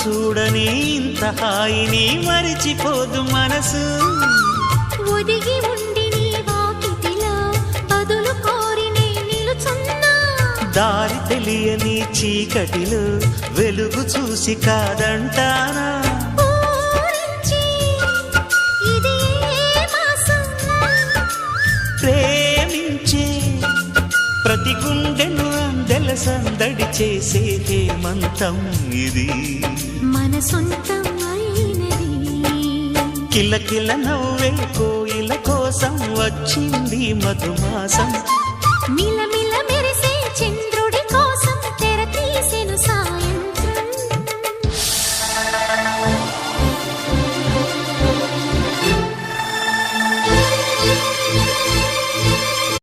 చూడని ఇంత హాయిని మరిచిపోదు మనసు. ఒదిగి ఉండి నీ వాకిటిలో బదులు కోరి నే నిలుచున్నా. దారి తెలియని చీకటిలో వెలుగు చూసి కాదంటానా. ఊరించి ఇది ఏ మాసం? ప్రేమించే ప్రతి గుండెను అందెల సందడి చేసే హేమంతం ఇది. మన సొంతం అయినది. కిలకిల నవ్వే కోయిల కోసం వచ్చింది మధుమాసం. మిలమిల